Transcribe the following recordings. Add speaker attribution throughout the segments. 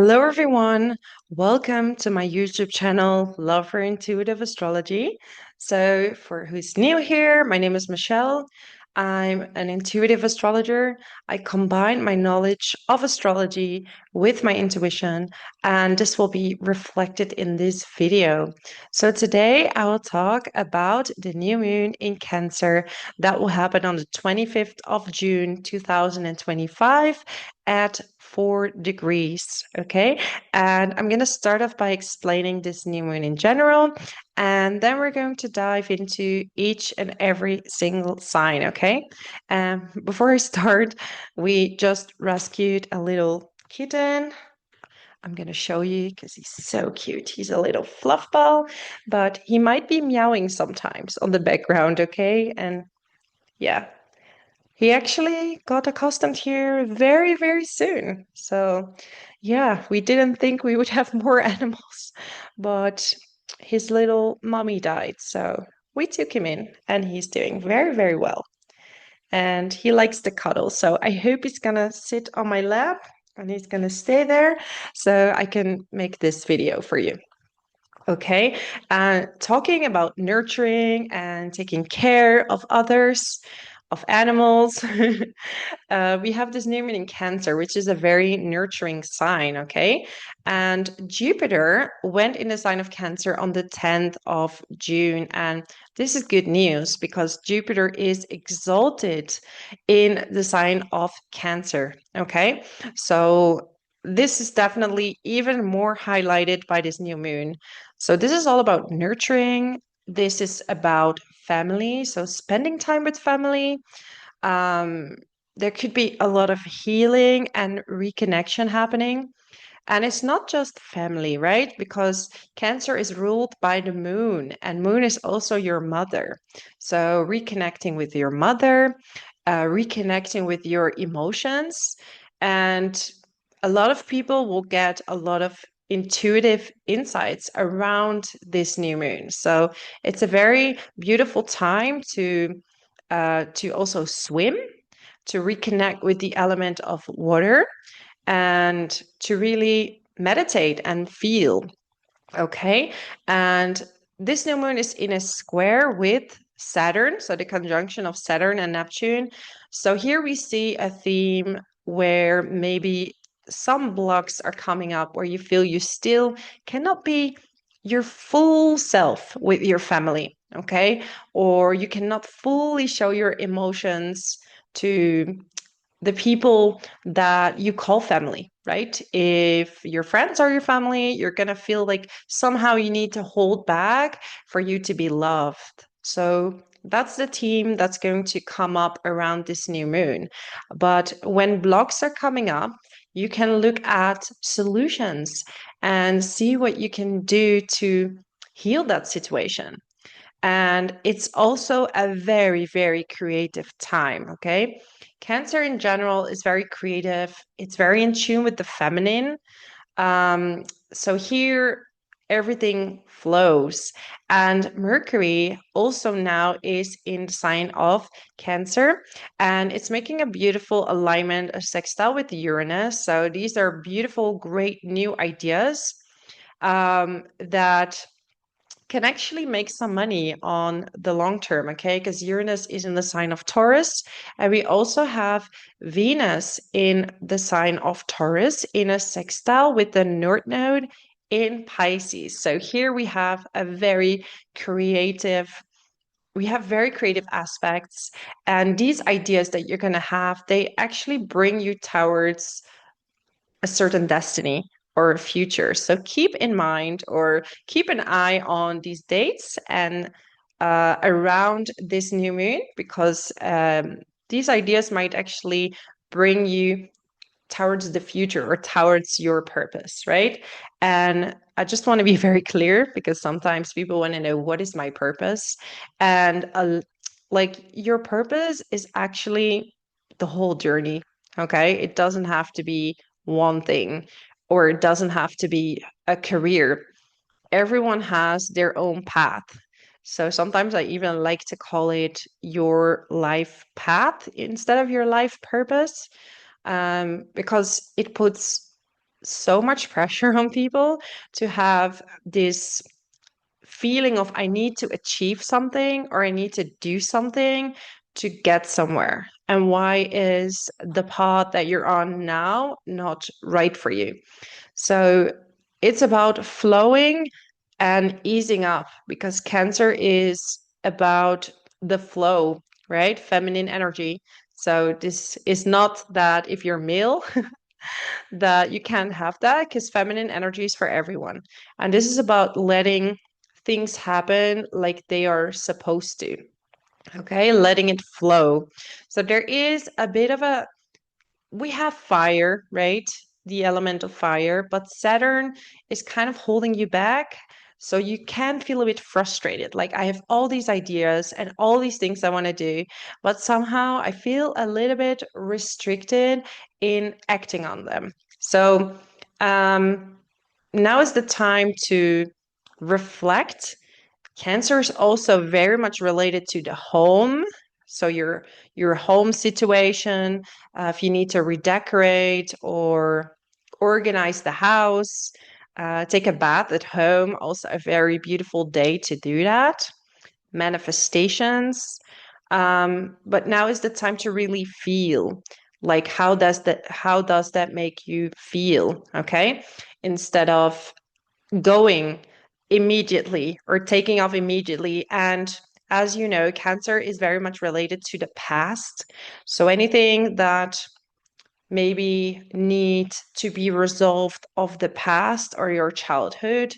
Speaker 1: Hello, everyone. Welcome to my YouTube channel, Love for Intuitive Astrology. So, for who's new here, my name is Michelle. I'm an intuitive astrologer. I combine my knowledge of astrology with my intuition, and this will be reflected in this video. So, today I will talk about the new moon in Cancer that will happen on the 25th of June 2025 at 4 degrees. Okay. And I'm going to start off by explaining this new moon in general. And then we're going to dive into each and every single sign. Okay. Before I start, we just rescued a little kitten. I'm going to show you because he's so cute. He's a little fluff ball, but he might be meowing sometimes on the background. Okay. And yeah, he actually got accustomed here very, very soon. So, yeah, we didn't think we would have more animals, but his little mommy died. So, we took him in and he's doing very, very well. And he likes to cuddle. So, I hope he's gonna sit on my lap and he's gonna stay there so I can make this video for you. Okay, talking about nurturing and taking care of others, of animals. We have this new moon in Cancer, which is a very nurturing sign. Okay, and Jupiter went in the sign of Cancer on the 10th of June, and this is good news because Jupiter is exalted in the sign of Cancer. Okay, so this is definitely even more highlighted by this new moon. So this is all about nurturing. This is about family. So spending time with family. Um, there could be a lot of healing and reconnection happening. And it's not just family, right? Because Cancer is ruled by the moon, and moon is also your mother. So reconnecting with your mother, reconnecting with your emotions. And a lot of people will get a lot of intuitive insights around this new moon. So it's a very beautiful time to also swim, to reconnect with the element of water, and to really meditate and feel. Okay. And this new moon is in a square with Saturn, so the conjunction of Saturn and Neptune. So here we see a theme where maybe some blocks are coming up where you feel you still cannot be your full self with your family, okay? Or you cannot fully show your emotions to the people that you call family, right? If your friends are your family, you're going to feel like somehow you need to hold back for you to be loved. So that's the theme that's going to come up around this new moon. But when blocks are coming up, you can look at solutions and see what you can do to heal that situation. And it's also a very, very creative time, okay? Cancer in general is very creative. It's very in tune with the feminine. So here, everything flows. And Mercury also now is in the sign of Cancer, and it's making a beautiful alignment, a sextile with Uranus. So these are beautiful, great new ideas that can actually make some money on the long term, okay? Because Uranus is in the sign of Taurus, and we also have Venus in the sign of Taurus in a sextile with the North Node in Pisces. So here we have a very creative we have very creative aspects, and these ideas that you're going to have, they actually bring you towards a certain destiny or future. So keep in mind or keep an eye on these dates and around this new moon, because these ideas might actually bring you towards the future or towards your purpose, right? And I just want to be very clear because sometimes people want to know, what is my purpose? And like, your purpose is actually the whole journey, okay? It doesn't have to be one thing, or it doesn't have to be a career. Everyone has their own path. So sometimes I even like to call it your life path instead of your life purpose, because it puts so much pressure on people to have this feeling of I need to achieve something or I need to do something to get somewhere. And why is the path that you're on now not right for you? So it's about flowing and easing up because Cancer is about the flow, right? Feminine energy. So this is not that if you're male that you can't have that, because feminine energy is for everyone. And this is about letting things happen like they are supposed to. Okay, letting it flow. So there is a bit of a, we have fire, right? The element of fire, but Saturn is kind of holding you back. So you can feel a bit frustrated. Like I have all these ideas and all these things I want to do, but somehow I feel a little bit restricted in acting on them. So um, now is the time to reflect. Cancer is also very much related to the home. So your home situation, if you need to redecorate or organize the house, take a bath at home, also a very beautiful day to do that. Manifestations. But now is the time to really feel. Like how does that make you feel? Okay. Instead of going immediately or taking off immediately. And as you know, Cancer is very much related to the past. So anything that maybe need to be resolved of the past or your childhood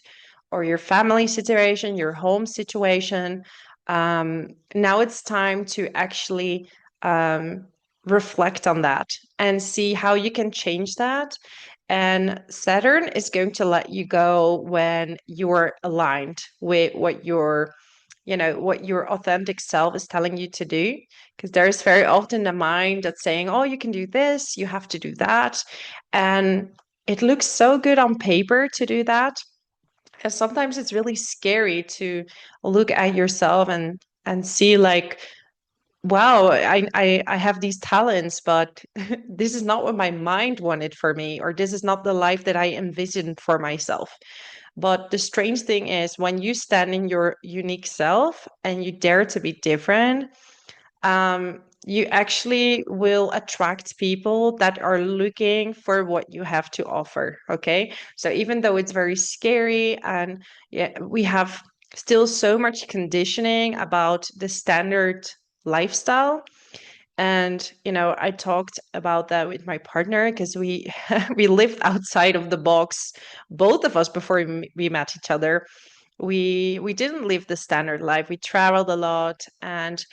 Speaker 1: or your family situation, your home situation, now it's time to actually reflect on that and see how you can change that. And Saturn is going to let you go when you're aligned with what your authentic self is telling you to do. Because there's very often a mind that's saying, oh, you can do this, you have to do that. And it looks so good on paper to do that. And sometimes it's really scary to look at yourself and see like, wow, I have these talents, but this is not what my mind wanted for me, or this is not the life that I envisioned for myself. But the strange thing is when you stand in your unique self and you dare to be different, you actually will attract people that are looking for what you have to offer. Okay. So even though it's very scary and yeah, we have still so much conditioning about the standard lifestyle. And I talked about that with my partner because we we lived outside of the box, both of us, before we met each other. We didn't live the standard life. We traveled a lot and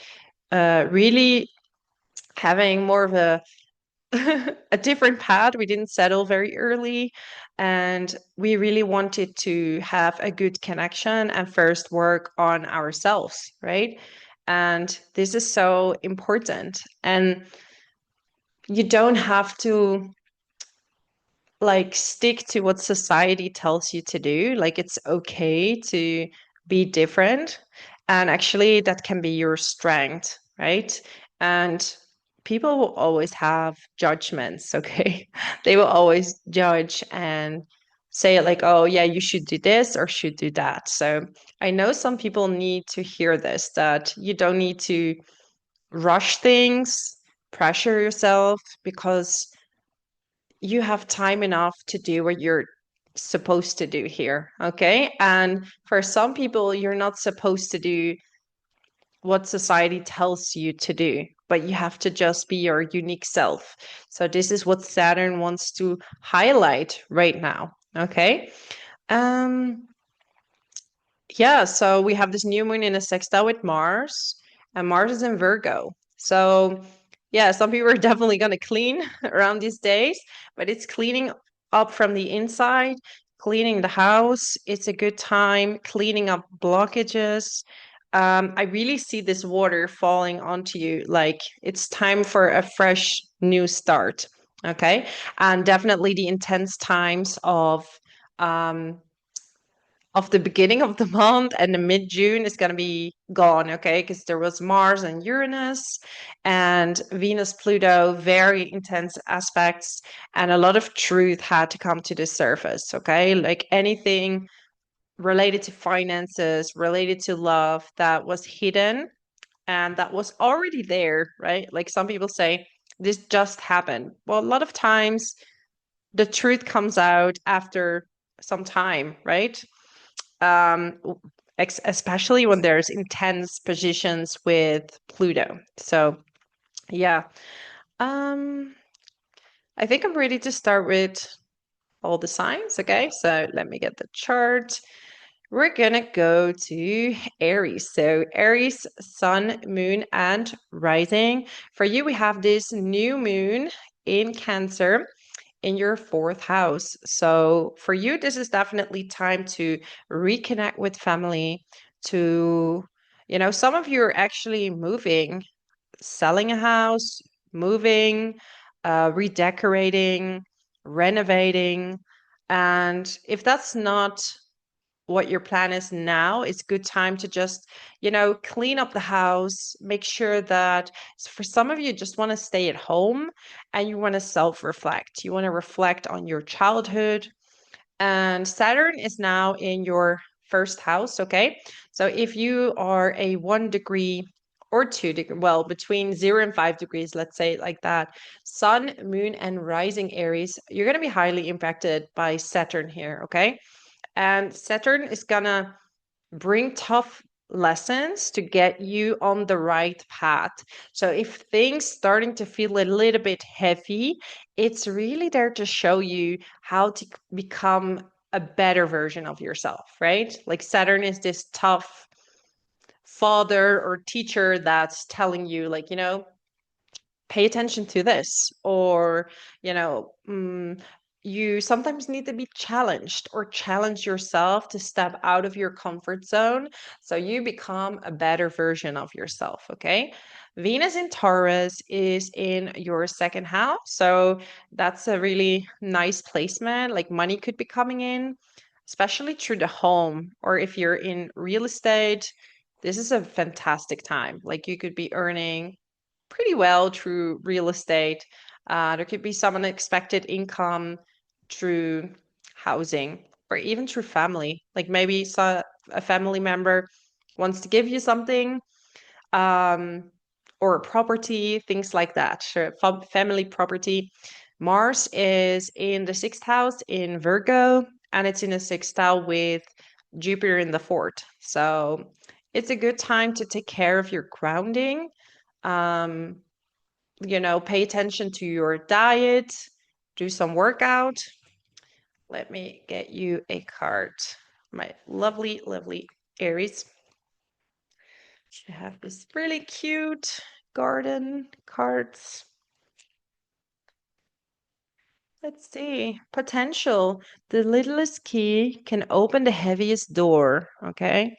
Speaker 1: really having more of a a different path. We didn't settle very early, and we really wanted to have a good connection and first work on ourselves, right? And this is so important. And you don't have to like stick to what society tells you to do. Like it's okay to be different. And actually, that can be your strength, right? And people will always have judgments, okay? They will always judge and say, like, oh, yeah, you should do this or should do that. So I know some people need to hear this, that you don't need to rush things, pressure yourself, because you have time enough to do what you're supposed to do here. Okay. And for some people, you're not supposed to do what society tells you to do, but you have to just be your unique self. So, this is what Saturn wants to highlight right now. Okay. Um, yeah, so we have this new moon in a sextile with Mars, and Mars is in Virgo. So, yeah, some people are definitely going to clean around these days, but it's cleaning up from the inside, cleaning the house. It's a good time cleaning up blockages. I really see this water falling onto you, like it's time for a fresh new start. Okay. And definitely the intense times of, um, of the beginning of the month, and the mid-June is going to be gone, okay? Because there was Mars and Uranus and Venus, Pluto, very intense aspects, and a lot of truth had to come to the surface, okay? Like anything related to finances, related to love that was hidden and that was already there, right? Like some people say, this just happened. Well, a lot of times the truth comes out after some time, right? um, Especially when there's intense positions with Pluto. So, yeah, um, I think I'm ready to start with all the signs. Okay, so let me get the chart. We're gonna go to Aries. So, Aries, Sun, Moon, and Rising. For you, we have this new moon in Cancer in your fourth house. So for you, this is definitely time to reconnect with family, to, some of you are actually moving, selling a house, moving, redecorating, renovating. And if that's not what your plan is now, it's good time to just, clean up the house, make sure that for some of you just want to stay at home and you want to self-reflect. You want to reflect on your childhood. And Saturn is now in your first house, okay? So if you are a 1 degree or 2 degree, well, between 0 and 5 degrees, let's say it like that, Sun, Moon, and Rising Aries, you're going to be highly impacted by Saturn here, okay? And Saturn is gonna bring tough lessons to get you on the right path. So if things starting to feel a little bit heavy, it's really there to show you how to become a better version of yourself, right? Like Saturn is this tough father or teacher that's telling you, like, pay attention to this, or you know mm, you sometimes need to be challenged or challenge yourself to step out of your comfort zone so you become a better version of yourself, okay? Venus in Taurus is in your second house, so that's a really nice placement. Like money could be coming in, especially through the home, or if you're in real estate, this is a fantastic time. Like you could be earning pretty well through real estate. There could be some unexpected income through housing or even through family. Like maybe a family member wants to give you something, um, or a property, things like that. Sure, family property. Mars is in the sixth house in Virgo, and it's in a sextile with Jupiter in the fourth. So it's a good time to take care of your grounding. Um, Pay attention to your diet, do some workout. Let me get you a card. My lovely, lovely Aries. I have this really cute garden cards. Let's see. Potential. The littlest key can open the heaviest door. Okay.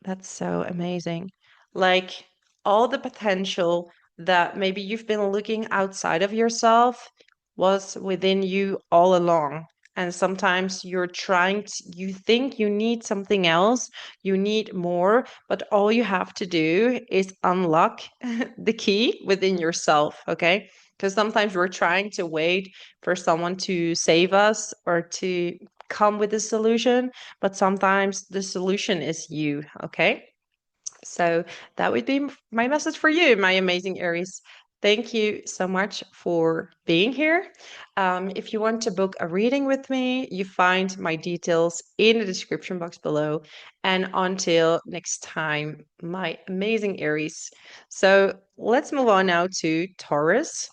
Speaker 1: That's so amazing. Like all the potential that maybe you've been looking outside of yourself was within you all along. And sometimes you think you need something else, you need more, but all you have to do is unlock the key within yourself, okay? Because sometimes we're trying to wait for someone to save us or to come with a solution, but sometimes the solution is you, okay? So that would be my message for you, my amazing Aries. Thank you so much for being here. If you want to book a reading with me, you find my details in the description box below. And until next time, my amazing Aries. So let's move on now to Taurus.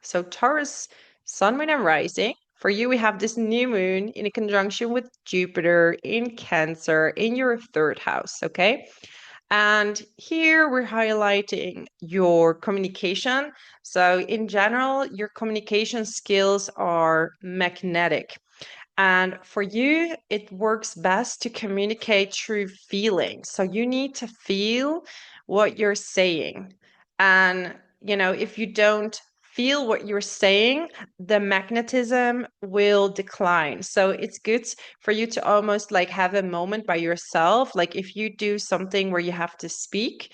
Speaker 1: So Taurus, Sun, Moon, and Rising. For you, we have this new moon in a conjunction with Jupiter in Cancer in your third house, okay? And here we're highlighting your communication. So in general, your communication skills are magnetic. And for you, it works best to communicate through feeling. So you need to feel what you're saying. And, if you don't feel what you're saying, the magnetism will decline. So it's good for you to almost like have a moment by yourself. Like if you do something where you have to speak,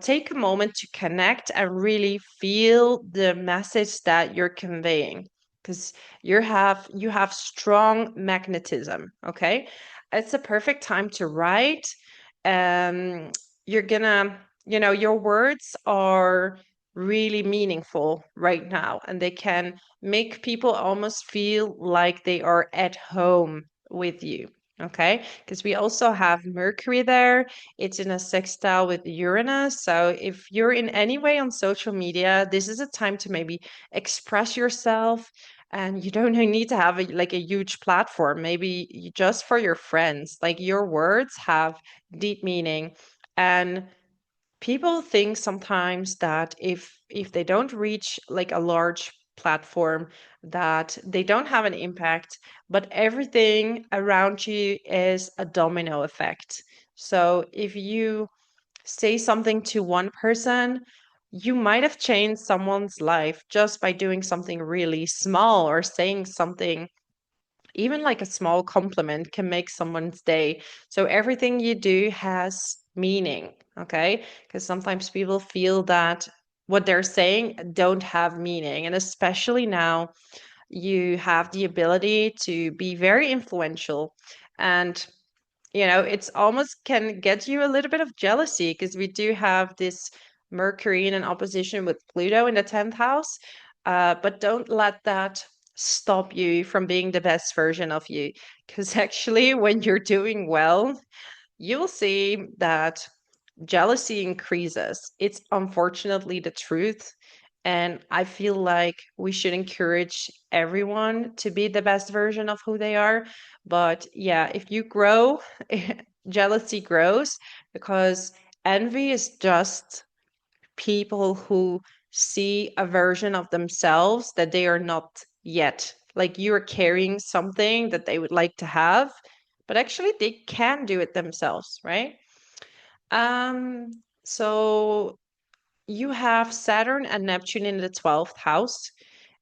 Speaker 1: take a moment to connect and really feel the message that you're conveying, because you have strong magnetism. Okay, it's a perfect time to write. um you're gonna, your words are really meaningful right now, and they can make people almost feel like they are at home with you. Okay, because we also have Mercury there. It's in a sextile with Uranus. So if you're in any way on social media, this is a time to maybe express yourself. And you don't need to have like a huge platform. Maybe just for your friends. Like your words have deep meaning. And people think sometimes that if they don't reach like a large platform, that they don't have an impact, but everything around you is a domino effect. So if you say something to one person, you might have changed someone's life just by doing something really small, or saying something. Even like a small compliment can make someone's day. So everything you do has meaning, okay? Because sometimes people feel that what they're saying don't have meaning. And especially now, you have the ability to be very influential. And it's almost can get you a little bit of jealousy, because we do have this Mercury in an opposition with Pluto in the 10th house. But don't let that stop you from being the best version of you. Because actually, when you're doing well, you'll see that jealousy increases. It's unfortunately the truth. And I feel like we should encourage everyone to be the best version of who they are. But yeah, if you grow, jealousy grows, because envy is just people who see a version of themselves that they are not yet. Like you are carrying something that they would like to have, but actually they can do it themselves, right? Um, so you have Saturn and Neptune in the 12th house.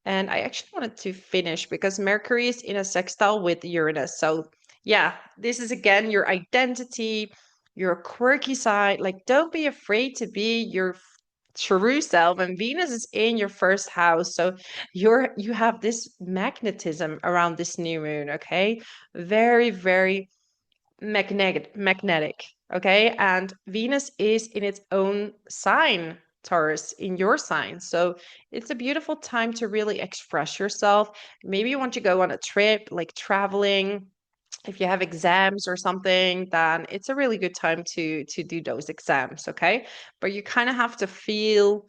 Speaker 1: And I actually wanted to finish because Mercury is in a sextile with Uranus. So, yeah, this is again your identity, your quirky side. Like, don't be afraid to be your true self. And Venus is in your first house. So, you have this magnetism around this new moon, okay? Very, very magnetic, okay? And Venus is in its own sign, Taurus, in your sign. So it's a beautiful time to really express yourself. Maybe you want to go on a trip, like traveling. If you have exams or something, then it's a really good time to do those exams, okay? But you kind of have to feel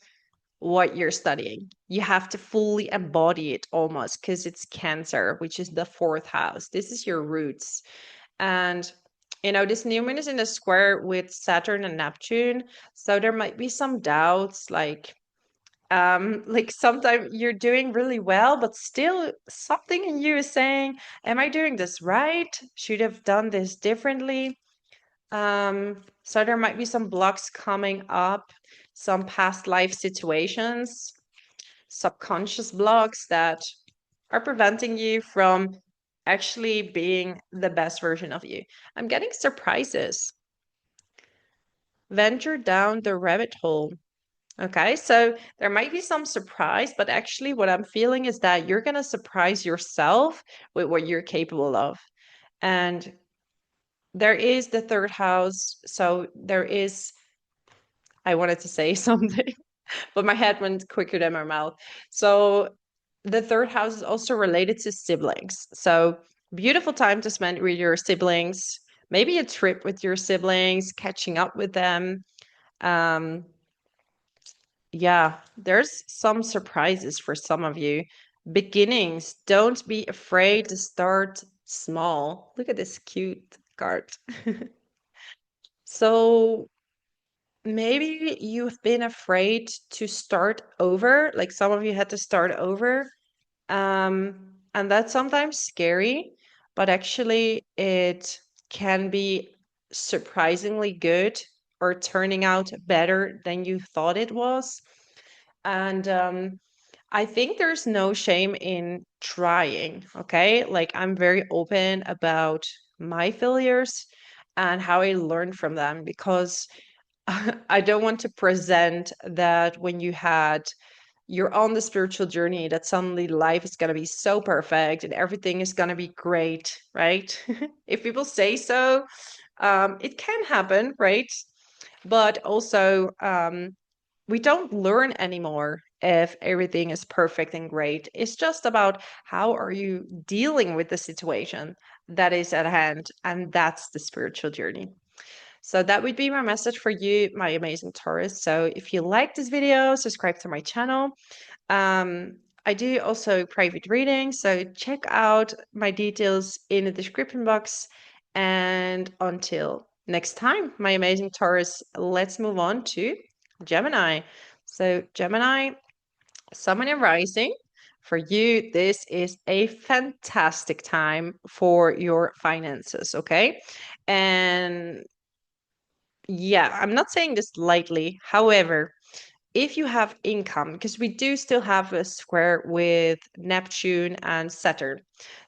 Speaker 1: what you're studying. You have to fully embody it almost, because it's Cancer, which is the fourth house. This is your roots. And this new moon is in a square with Saturn and Neptune. So there might be some doubts, like sometimes you're doing really well, but still something in you is saying, am I doing this right? Should have done this differently. So there might be some blocks coming up, some past life situations, subconscious blocks that are preventing you from actually being the best version of you. I'm getting surprises. Venture down the rabbit hole. Okay, so there might be some surprise, but actually, what I'm feeling is that you're going to surprise yourself with what you're capable of. And there is the third house. So there is, I wanted to say something, but my head went quicker than my mouth. So the third house is also related to siblings. So beautiful time to spend with your siblings, maybe a trip with your siblings, catching up with them. Um, yeah, there's some surprises for some of you. Beginnings, don't be afraid to start small. Look at this cute card. So maybe you've been afraid to start over, like some of you had to start over. And that's sometimes scary, but actually it can be surprisingly good, or turning out better than you thought it was. And I think there's no shame in trying, okay? Like I'm very open about my failures and how I learned from them because I don't want to present that when you're on the spiritual journey that suddenly life is going to be so perfect and everything is going to be great, right? If people say so, it can happen, right? But also, we don't learn anymore if everything is perfect and great. It's just about how are you dealing with the situation that is at hand, and that's the spiritual journey. So that would be my message for you, my amazing Taurus. So if you like this video, subscribe to my channel. I do also private readings, so check out my details in the description box. And until next time, my amazing Taurus, let's move on to Gemini. So, Gemini, Sun and Rising. For you, this is a fantastic time for your finances, okay? And yeah, I'm not saying this lightly. However, if you have income, because we do still have a square with Neptune and Saturn.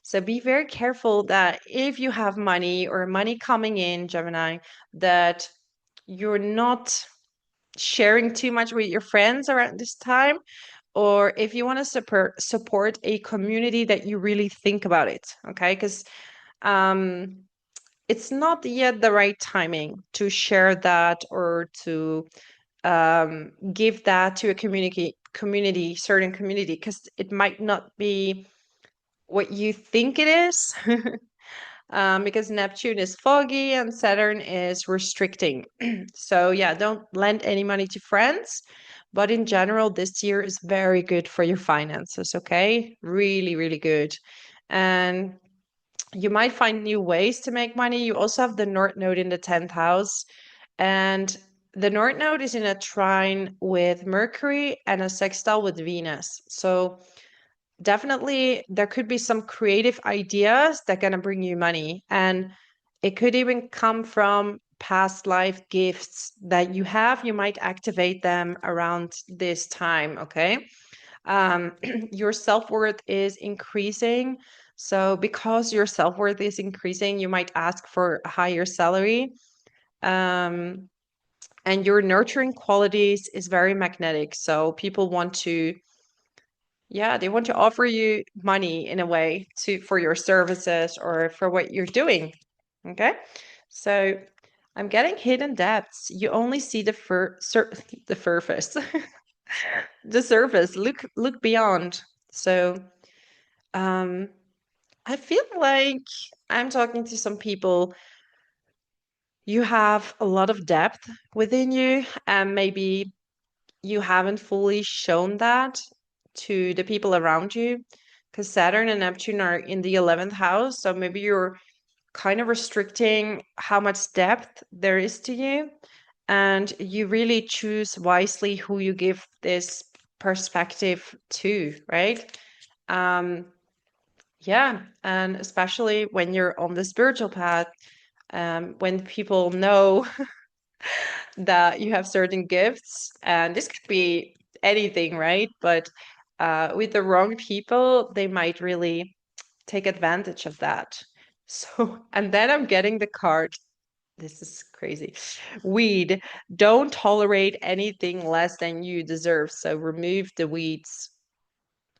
Speaker 1: So be very careful that if you have money or money coming in, Gemini, that you're not sharing too much with your friends around this time. Or if you want to support a community that you really think about it, okay? Because um, it's not yet the right timing to share that or to give that to a certain community, because it might not be what you think it is. Because Neptune is foggy and Saturn is restricting. So yeah, don't lend any money to friends. But in general, this year is very good for your finances, okay? Really, really good. And you might find new ways to make money. You also have the North Node in the 10th house. And the North Node is in a trine with Mercury and a sextile with Venus. So definitely there could be some creative ideas that going to bring you money. And it could even come from past life gifts that you have. You might activate them around this time, okay? Your self-worth is increasing. So because your self-worth is increasing, you might ask for a higher salary. Um, and your nurturing qualities is very magnetic. So people want to, yeah, they want to offer you money in a way to for your services or for what you're doing. Okay. So I'm getting hidden depths. You only see the surface. The surface. Look beyond. So um I feel like I'm talking to some people. You have a lot of depth within you, and maybe you haven't fully shown that to the people around you, because Saturn and Neptune are in the 11th house. So maybe you're kind of restricting how much depth there is to you. And you really choose wisely who you give this perspective to, right? Um, yeah. And especially when you're on the spiritual path, when people know that you have certain gifts, and this could be anything, right? But with the wrong people, they might really take advantage of that. So, and then I'm getting the card. This is crazy. Weed. Don't tolerate anything less than you deserve. So remove the weeds.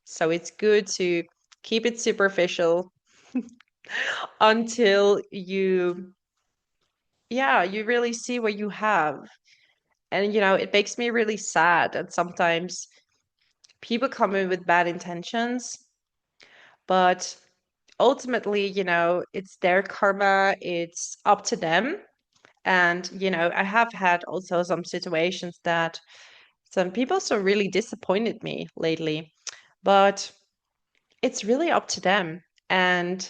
Speaker 1: So it's good to keep it superficial until yeah, you really see what you have. And, it makes me really sad that sometimes people come in with bad intentions, but ultimately, it's their karma, it's up to them. And, I have had also some situations that some people so really disappointed me lately, but it's really up to them. And,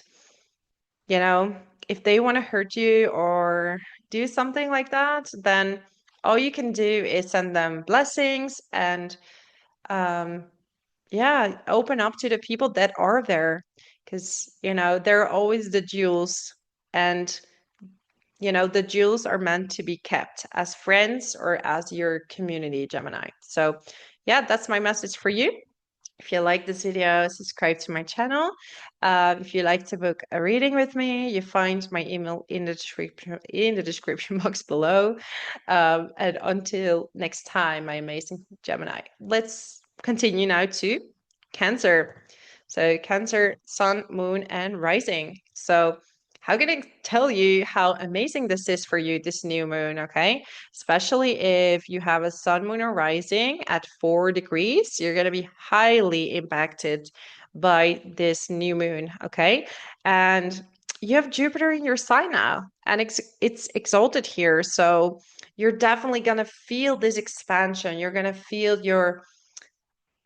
Speaker 1: you know, if they want to hurt you or do something like that, then all you can do is send them blessings and um, yeah, open up to the people that are there, because they're always the jewels, and the jewels are meant to be kept as friends or as your community, Gemini. So yeah, that's my message for you. If you like this video, subscribe to my channel. If you like to book a reading with me, you find my email in the description box below. And until next time, my amazing Gemini. Let's continue now to Cancer. So Cancer, Sun, Moon, and Rising. So how can I tell you how amazing this is for you, this new moon, okay? Especially if you have a sun, moon, or rising at 4 degrees, you're going to be highly impacted by this new moon, okay? And you have Jupiter in your sign now, and it's exalted here. So you're definitely going to feel this expansion. You're going to feel your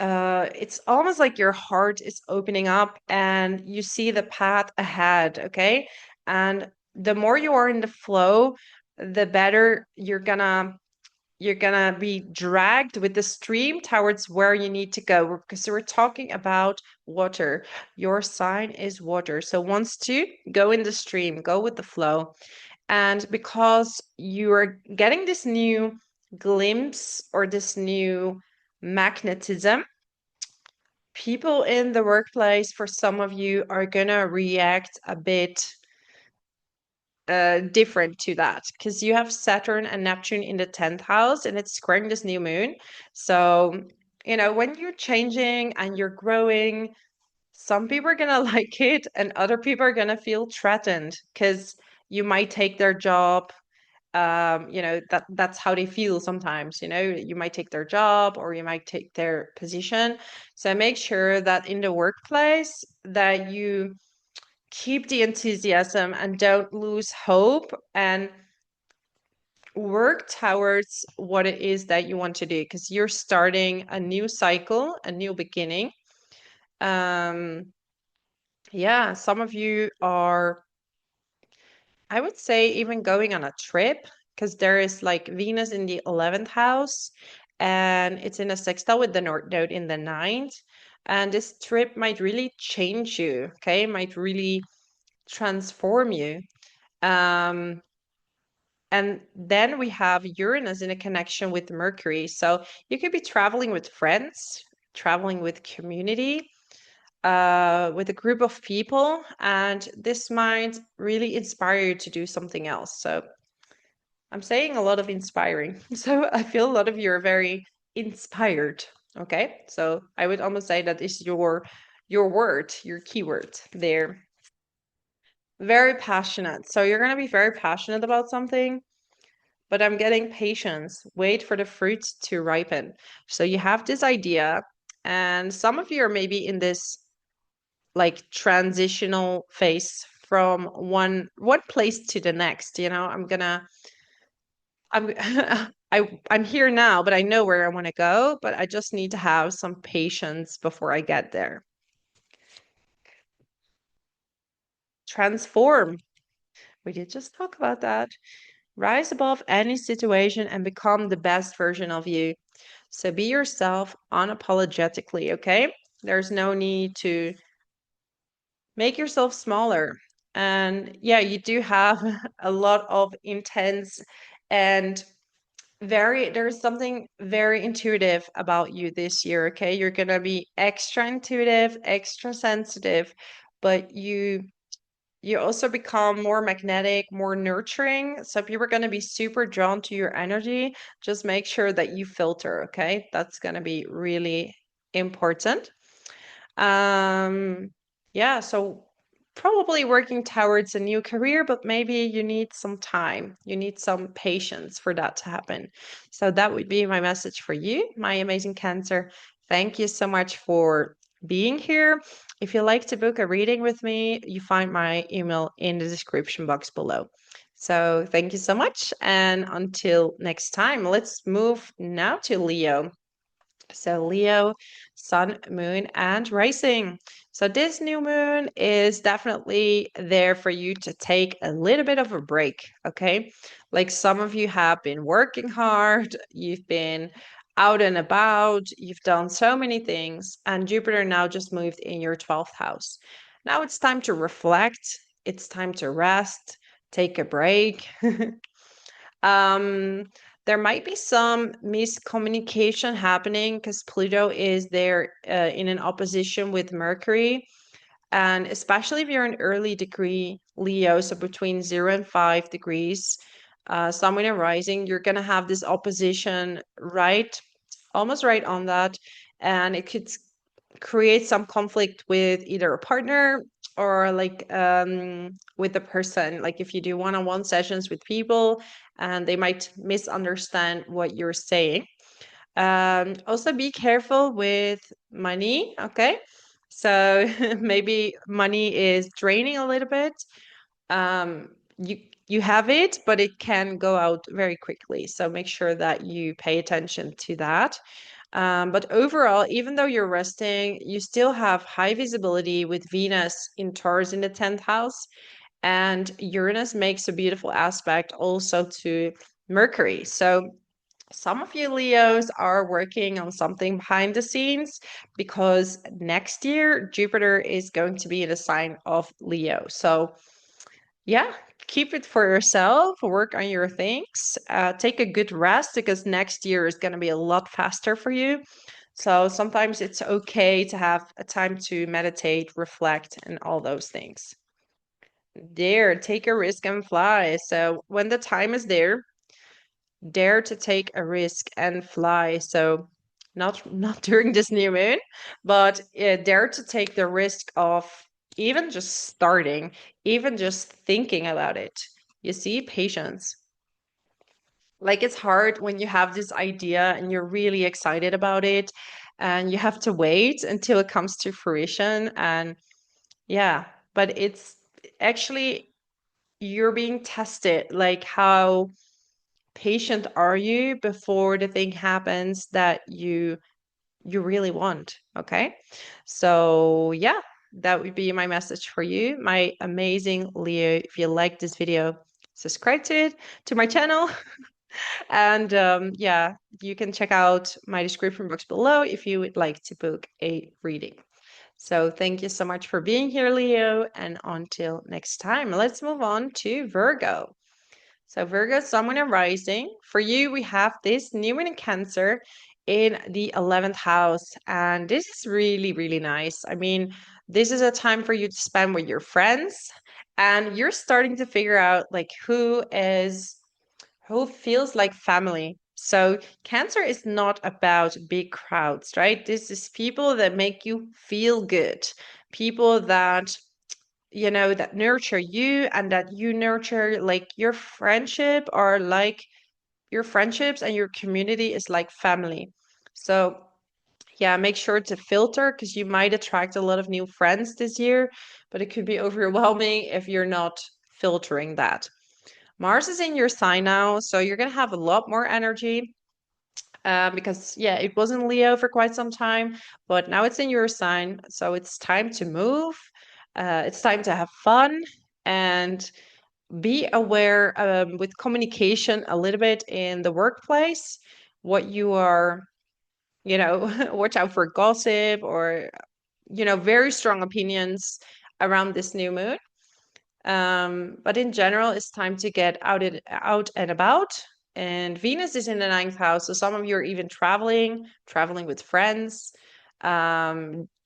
Speaker 1: it's almost like your heart is opening up and you see the path ahead, okay? And the more you are in the flow, the better you're gonna be dragged with the stream towards where you need to go, because we're talking about water. Your sign is water, so wants to go in the stream, go with the flow. And because you are getting this new glimpse or this new magnetism, people in the workplace, for some of you, are gonna react a bit different to that, because you have Saturn and Neptune in the 10th house and it's squaring this new moon. So, when you're changing and you're growing, some people are gonna like it and other people are gonna feel threatened because you might take their job. That's how they feel sometimes. You might take their job or you might take their position. So make sure that in the workplace that you keep the enthusiasm and don't lose hope, and work towards what it is that you want to do, because you're starting a new cycle, a new beginning. Yeah, some of you are, I would say, even going on a trip, because there is like Venus in the 11th house and it's in a sextile with the North Node in the ninth. And this trip might really change you, okay? Might really transform you. Um, and then we have Uranus in a connection with Mercury. So you could be traveling with friends, traveling with community, with a group of people, and this might really inspire you to do something else. So I'm saying a lot of inspiring. So I feel a lot of you are very inspired. Okay. So I would almost say that is your word, your keyword there. Very passionate. So you're gonna be very passionate about something, but I'm getting patience. Wait for the fruits to ripen. So you have this idea, and some of you are maybe in this like transitional phase from one place to the next. I'm I'm here now, but I know where I want to go, but I just need to have some patience before I get there. Transform. We did just talk about that. Rise above any situation and become the best version of you. So be yourself unapologetically, okay? There's no need to make yourself smaller. And yeah, you do have a lot of intense and there's something very intuitive about you this year, okay? You're gonna be extra intuitive, extra sensitive, but you also become more magnetic, more nurturing. So people are going to be super drawn to your energy. Just make sure that you filter, okay? That's going to be really important. Um, yeah, so probably working towards a new career, but maybe you need some time. You need some patience for that to happen. So that would be my message for you, my amazing Cancer. Thank you so much for being here. If you'd like to book a reading with me, you find my email in the description box below. So thank you so much. And until next time, let's move now to Leo. So Leo, sun, moon, and rising. So this new moon is definitely there for you to take a little bit of a break, okay? Like some of you have been working hard, you've been out and about, you've done so many things, and Jupiter now just moved in your 12th house. Now it's time to reflect, it's time to rest, take a break. Um, There might be some miscommunication happening because Pluto is there in an opposition with Mercury. And especially if you're an early degree Leo, so between 0 and 5 degrees, Sun, Moon, and Rising, you're going to have this opposition right, almost right on that. And it could create some conflict with either a partner or like with the person. Like if you do one-on-one sessions with people and they might misunderstand what you're saying. Also be careful with money, okay? So maybe money is draining a little bit. Um, you you have it, but it can go out very quickly. So make sure that you pay attention to that. But overall, even though you're resting, you still have high visibility with Venus in Taurus in the 10th house, and Uranus makes a beautiful aspect also to Mercury. So some of you Leos are working on something behind the scenes because next year Jupiter is going to be in a sign of Leo. So, yeah, keep it for yourself, work on your things, take a good rest because next year is going to be a lot faster for you. So, sometimes it's okay to have a time to meditate, reflect, and all those things. Dare, take a risk and fly. So, when the time is there, dare to take a risk and fly. So not during this new moon, but dare to take the risk of even just starting, even just thinking about it. You see, patience. Like it's hard when you have this idea and you're really excited about it and you have to wait until it comes to fruition. And yeah, but it's actually you're being tested, like how patient are you before the thing happens that you really want, okay? So yeah, that would be my message for you, my amazing Leo. If you like this video, subscribe to it, to my channel. And yeah, you can check out my description box below if you would like to book a reading. So thank you so much for being here, Leo, and until next time, let's move on to Virgo. So Virgo, Sun, Moon, and Rising. For you, we have this new moon in Cancer in the 11th house. And this is really, really nice. I mean, this is a time for you to spend with your friends. And you're starting to figure out like who feels like family. So Cancer is not about big crowds, right? This is people that make you feel good. People that that nurture you and that you nurture, like your friendship or like your friendships and your community is like family. So yeah, make sure to filter because you might attract a lot of new friends this year, but it could be overwhelming if you're not filtering that. Mars is in your sign now, so you're going to have a lot more energy because yeah, it was in Leo for quite some time, but now it's in your sign, so it's time to move. It's time to have fun and be aware with communication a little bit in the workplace. What you are, watch out for gossip or very strong opinions around this new moon. But in general, it's time to get out and about. And Venus is in the 9th house, so some of you are even traveling with friends.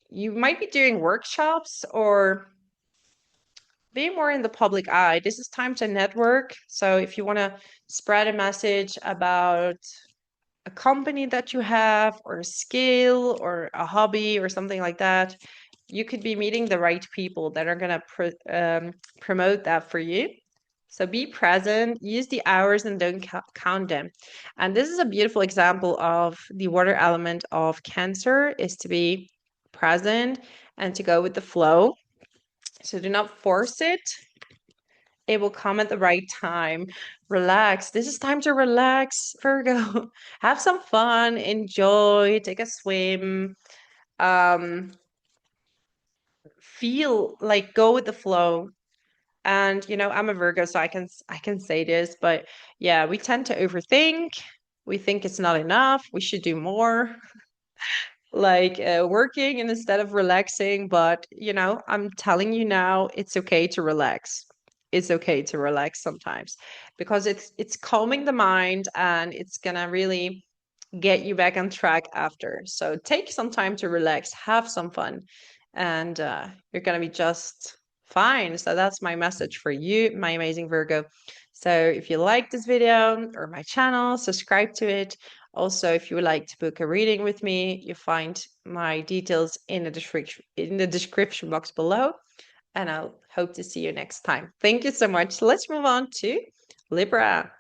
Speaker 1: You might be doing workshops or be more in the public eye. This is time to network. So if you want to spread a message about a company that you have, or a skill, or a hobby, or something like that, you could be meeting the right people that are going to promote that for you. So be present, use the hours and don't count them. And this is a beautiful example of the water element of Cancer, is to be present and to go with the flow. So do not force it. It will come at the right time. Relax. This is time to relax, Virgo. Have some fun, enjoy, take a swim. Um, feel like go with the flow. And I'm a Virgo, so I can say this, but yeah, we tend to overthink. We think it's not enough. We should do more, like working and instead of relaxing. But I'm telling you now, it's okay to relax. it's okay to relax sometimes, because it's calming the mind and it's gonna really get you back on track after. So take some time to relax, have some fun, and you're gonna be just fine. So that's my message for you, my amazing Virgo. So if you like this video or my channel, subscribe to it. Also, if you would like to book a reading with me, you find my details in the description box below. And I'll hope to see you next time. Thank you so much. Let's move on to Libra.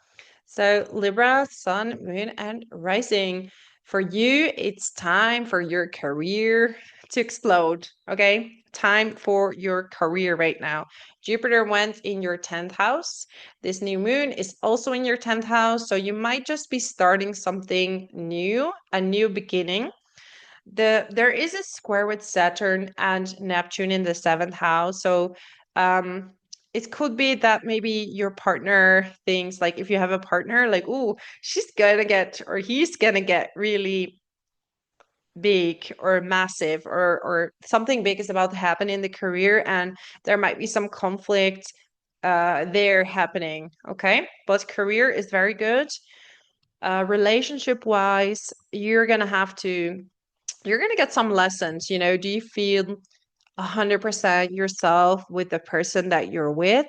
Speaker 1: So, Libra, Sun, Moon, and Rising. For you, it's time for your career to explode. Okay. Time for your career right now. Jupiter went in your 10th house. This new moon is also in your 10th house. So, you might just be starting something new, a new beginning. There is a square with Saturn and Neptune in the 7th house. So um it could be that maybe your partner thinks, like, if you have a partner, like, oh, she's gonna get, or he's gonna get really big or massive, or something big is about to happen in the career, and there might be some conflict there happening. Okay, but career is very good. Relationship wise, you're going to get some lessons. Do you feel 100% yourself with the person that you're with?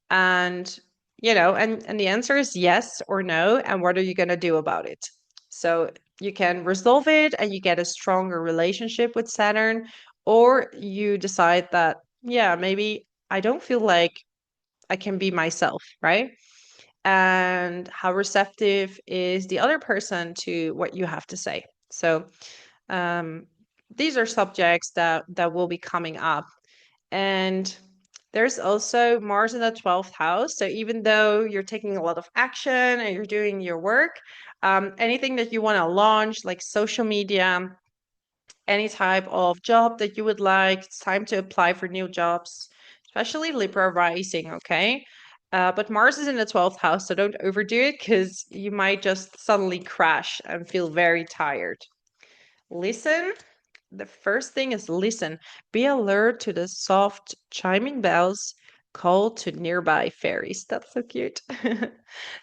Speaker 1: And, and the answer is yes or no. And what are you going to do about it? So you can resolve it and you get a stronger relationship with Saturn, or you decide that, yeah, maybe I don't feel like I can be myself, right? And how receptive is the other person to what you have to say? So, um, these are subjects that will be coming up. And there's also Mars in the 12th house. So even though you're taking a lot of action and you're doing your work, anything that you want to launch, like social media, any type of job that you would like, it's time to apply for new jobs, especially Libra rising, okay? But Mars is in the 12th house, so don't overdo it, because you might just suddenly crash and feel very tired. Listen. The first thing is listen. Be alert to the soft chiming bells. Call to nearby fairies. That's so cute.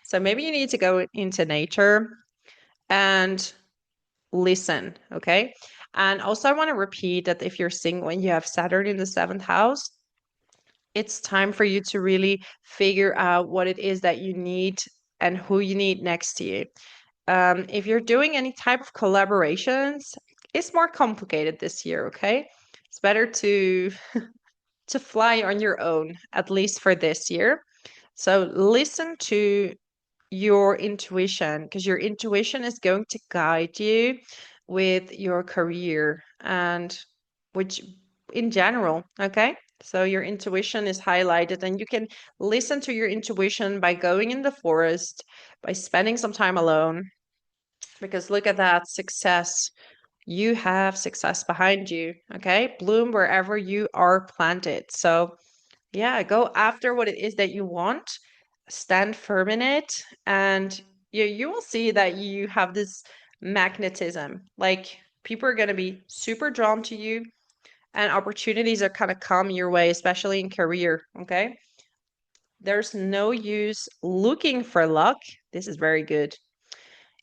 Speaker 1: So maybe you need to go into nature and listen, okay? And also, I want to repeat that if you're single and you have Saturn in the 7th house, it's time for you to really figure out what it is that you need and who you need next to you. If you're doing any type of collaborations, it's more complicated this year, okay? It's better to fly on your own, at least for this year. So listen to your intuition, because your intuition is going to guide you with your career and which in general, okay? So your intuition is highlighted, and you can listen to your intuition by going in the forest, by spending some time alone, because look at that success. You have success behind you, okay? Bloom wherever you are planted. So yeah, go after what it is that you want, stand firm in it, and you will see that you have this magnetism. Like, people are going to be super drawn to you, and opportunities are kind of come your way, especially in career, okay? There's no use looking for luck. This is very good.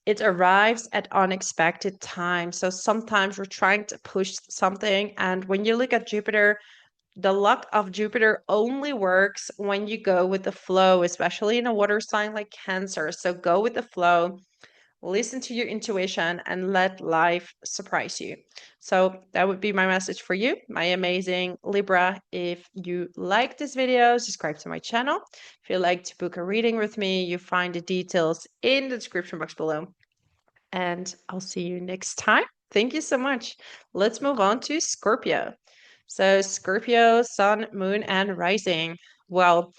Speaker 1: It arrives at unexpected times. So sometimes we're trying to push something, and when you look at Jupiter, the luck of Jupiter only works when you go with the flow, especially in a water sign like Cancer. So go with the flow, listen to your intuition, and let life surprise you. So that would be my message for you, my amazing Libra. If you like this video, subscribe to my channel. If you'd like to book a reading with me, you find the details in the description box below. And I'll see you next time. Thank you so much. Let's move on to Scorpio. So, Scorpio, Sun, Moon, and Rising. Well,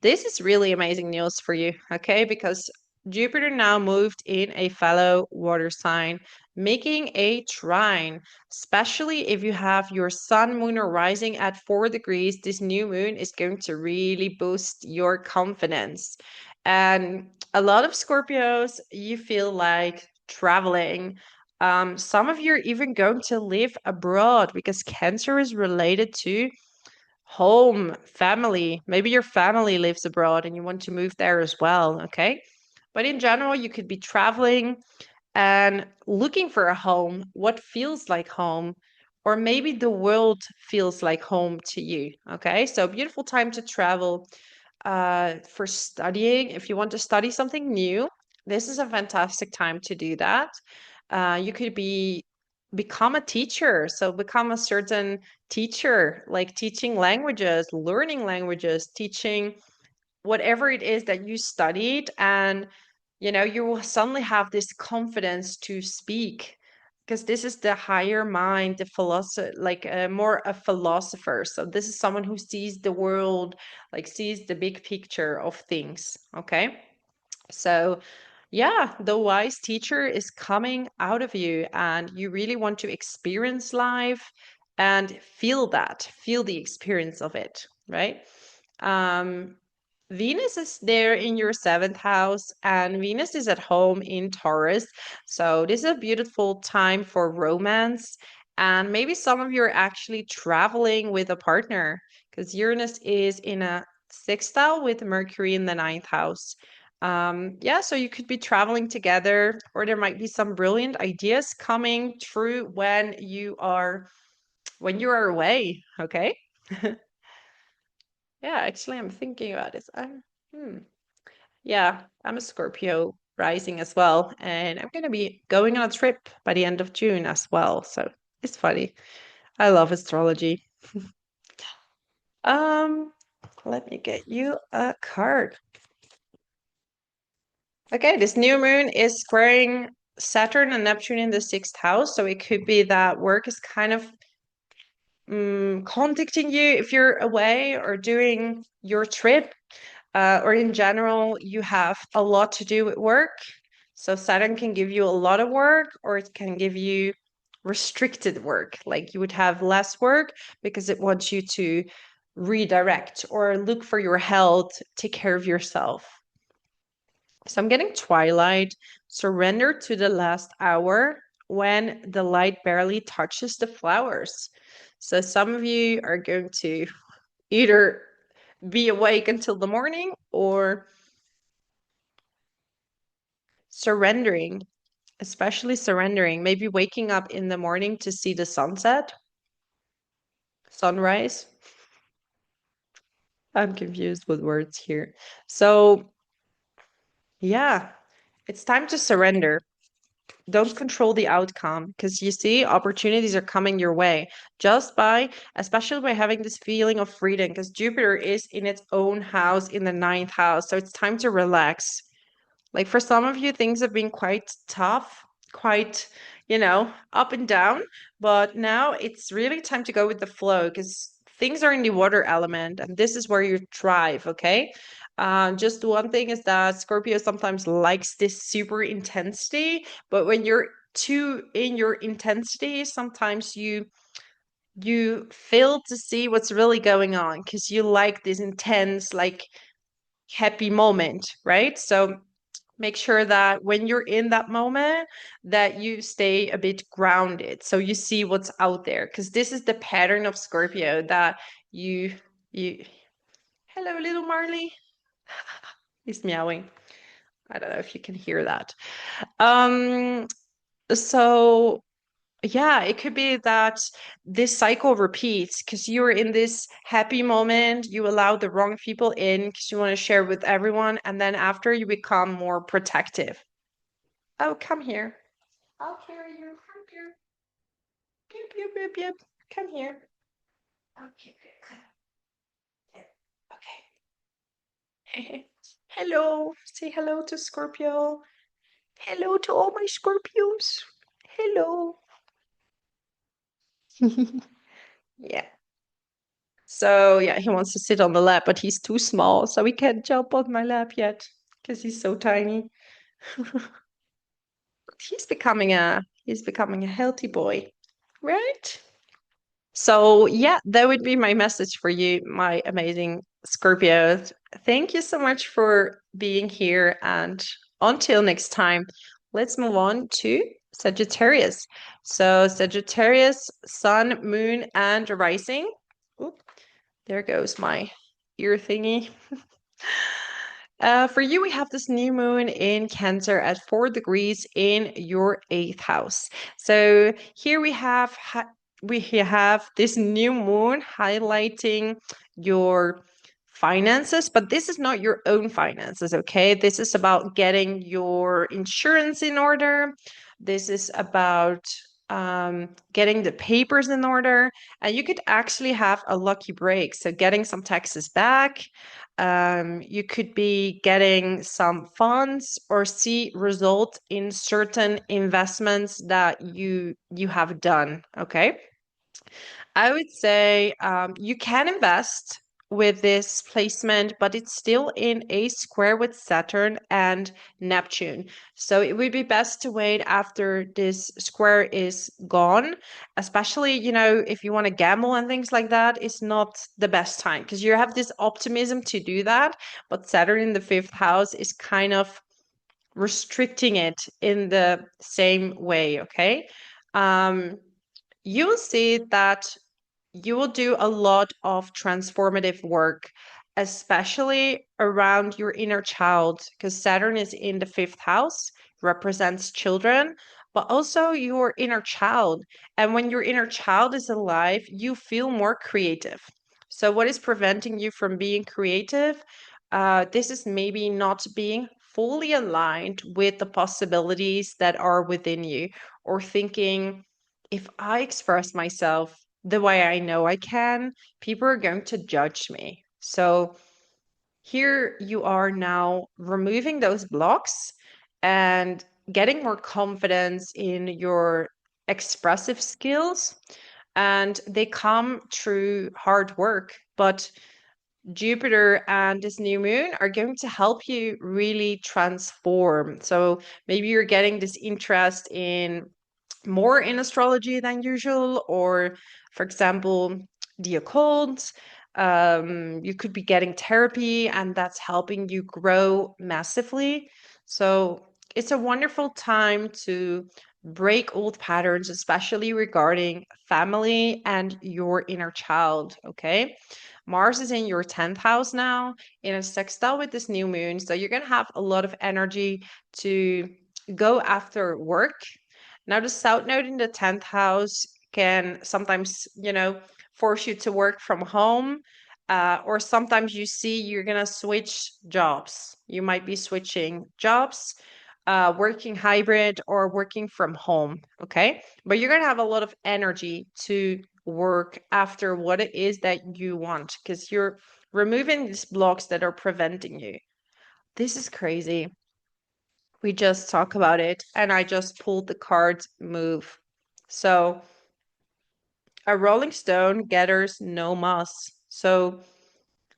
Speaker 1: this is really amazing news for you, okay? Because Jupiter now moved in a fellow water sign, making a trine. Especially if you have your Sun, Moon, or Rising at 4 degrees, this new moon is going to really boost your confidence. And a lot of Scorpios, you feel like traveling. Some of you are even going to live abroad, because Cancer is related to home, family. Maybe your family lives abroad and you want to move there as well, okay? But in general, you could be traveling and looking for a home, what feels like home, or maybe the world feels like home to you, okay? So beautiful time to travel. For studying, if you want to study something new, this is a fantastic time to do that. You could become a teacher, so become a certain teacher, like teaching languages, learning languages, teaching whatever it is that you studied, and you will suddenly have this confidence to speak, because this is the higher mind, the philosopher, like more a philosopher. So this is someone who sees the world, like sees the big picture of things, okay? So yeah, the wise teacher is coming out of you, and you really want to experience life and feel the experience of it, right? um Venus is there in your seventh house, and Venus is at home in Taurus. So, this is a beautiful time for romance. And maybe some of you are actually traveling with a partner, because Uranus is in a sextile with Mercury in the ninth house. Yeah, so you could be traveling together, or there might be some brilliant ideas coming true when you are away. Okay. Yeah, actually, I'm thinking about this. Hmm. Yeah, I'm a Scorpio rising as well, and I'm gonna be going on a trip by the end of June as well. So it's funny. I love astrology. Um, Let me get you a card. Okay, this new moon is squaring Saturn and Neptune in the sixth house, so it could be that work is kind of contacting you if you're away or doing your trip, or in general, you have a lot to do with work. So Saturn can give you a lot of work, or it can give you restricted work. Like you would have less work because it wants you to redirect or look for your health, take care of yourself. So I'm getting twilight, surrender to the last hour when the light barely touches the flowers. So some of you are going to either be awake until the morning or surrendering, especially surrendering, maybe waking up in the morning to see the sunset, sunrise. I'm confused with words here. So, yeah, it's time to surrender. Don't control the outcome, because you see, opportunities are coming your way just by, especially by having this feeling of freedom, because Jupiter is in its own house in the ninth house. So, it's time to relax. Like for some of you, things have been quite tough, quite, up and down. But now it's really time to go with the flow, because things are in the water element and this is where you thrive, okay? Just one thing is that Scorpio sometimes likes this super intensity, but when you're too in your intensity, sometimes you fail to see what's really going on, because you like this intense, like happy moment, right? So make sure that when you're in that moment that you stay a bit grounded, so you see what's out there, because this is the pattern of Scorpio, that you hello little Marley. He's meowing. I don't know if you can hear that. um so yeah, it could be that this cycle repeats, because you're in this happy moment, you allow the wrong people in because you want to share with everyone, and then after you become more protective. Oh, come here. I'll carry you. Come here. Yep, yep, yep, yep. Come here. Okay, good. Good. Okay. Hello. Say hello to Scorpio. Hello to all my Scorpios. Hello. Yeah. So, yeah, he wants to sit on the lap, but he's too small, so he can't jump on my lap yet because he's so tiny. He's becoming a healthy boy, right? So, yeah, that would be my message for you, my amazing Scorpios. Thank you so much for being here. And until next time, let's move on to Sagittarius. So, Sagittarius, Sun, Moon, and Rising. Oop. There goes my ear thingy. For you, we have this new moon in Cancer at 4 degrees in your eighth house. So here we have this new moon highlighting your finances, but this is not your own finances, okay? This is about getting your insurance in order. This is about getting the papers in order, and you could actually have a lucky break. So getting some taxes back, you could be getting some funds or see result in certain investments that you have done. Okay. I would say you can invest with this placement, but it's still in a square with Saturn and Neptune. So it would be best to wait after this square is gone, especially, if you want to gamble and things like that, it's not the best time because you have this optimism to do that. But Saturn in the fifth house is kind of restricting it in the same way. Okay. Um, you will see that you will do a lot of transformative work, especially around your inner child, because Saturn is in the fifth house, represents children, but also your inner child. And when your inner child is alive, you feel more creative. So, what is preventing you from being creative? This is maybe not being fully aligned with the possibilities that are within you, or thinking, if I express myself the way I know I can, people are going to judge me. So here you are now removing those blocks and getting more confidence in your expressive skills. And they come through hard work. But Jupiter and this new moon are going to help you really transform. So maybe you're getting this interest in more in astrology than usual, or for example, the occult. You could be getting therapy, and that's helping you grow massively. So it's a wonderful time to break old patterns, especially regarding family and your inner child. Okay. Mars is in your 10th house now in a sextile with this new moon. So you're going to have a lot of energy to go after work. Now, the South Node in the 10th house can sometimes, force you to work from home. Or sometimes you see you're going to switch jobs. You might be switching jobs, working hybrid or working from home. Okay. But you're going to have a lot of energy to work after what it is that you want because you're removing these blocks that are preventing you. This is crazy. We just talk about it, and I just pulled the card move. So a rolling stone gathers no moss. So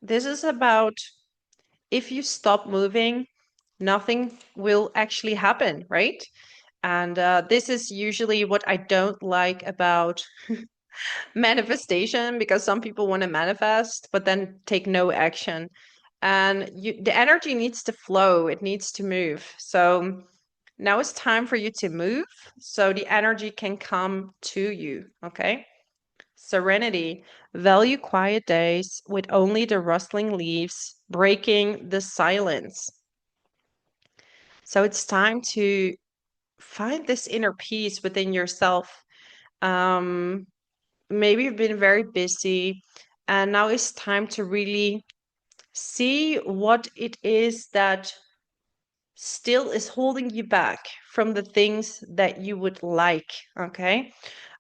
Speaker 1: this is about, if you stop moving, nothing will actually happen, right? And this is usually what I don't like about manifestation, because some people want to manifest but then take no action. And the energy needs to flow, it needs to move. So now it's time for you to move so the energy can come to you. Okay. Serenity. Value quiet days with only the rustling leaves breaking the silence. So it's time to find this inner peace within yourself. Um, Maybe you've been very busy, and now it's time to really see what it is that still is holding you back from the things that you would like. Okay.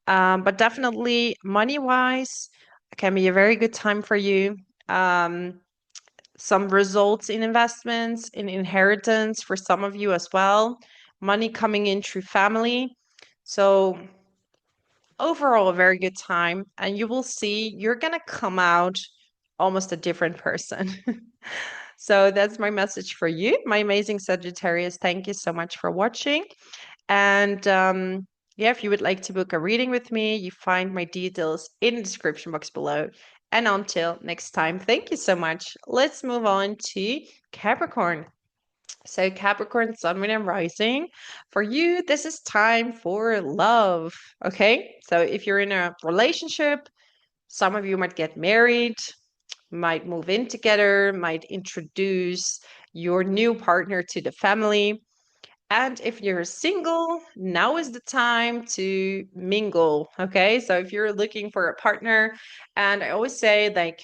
Speaker 1: But definitely money wise, can be a very good time for you. Um, some results in investments, in inheritance for some of you as well. Money coming in through family. So overall, a very good time. And you will see you're going to come out almost a different person. So that's my message for you, my amazing Sagittarius. Thank you so much for watching. And yeah, if you would like to book a reading with me, you find my details in the description box below. And until next time, thank you so much. Let's move on to Capricorn. So, Capricorn, Sun, Moon, and Rising. For you, this is time for love. Okay. So, if you're in a relationship, some of you might get married. might move in together, might introduce your new partner to the family. And if you're single, now is the time to mingle. Okay. So if you're looking for a partner, and I always say, like,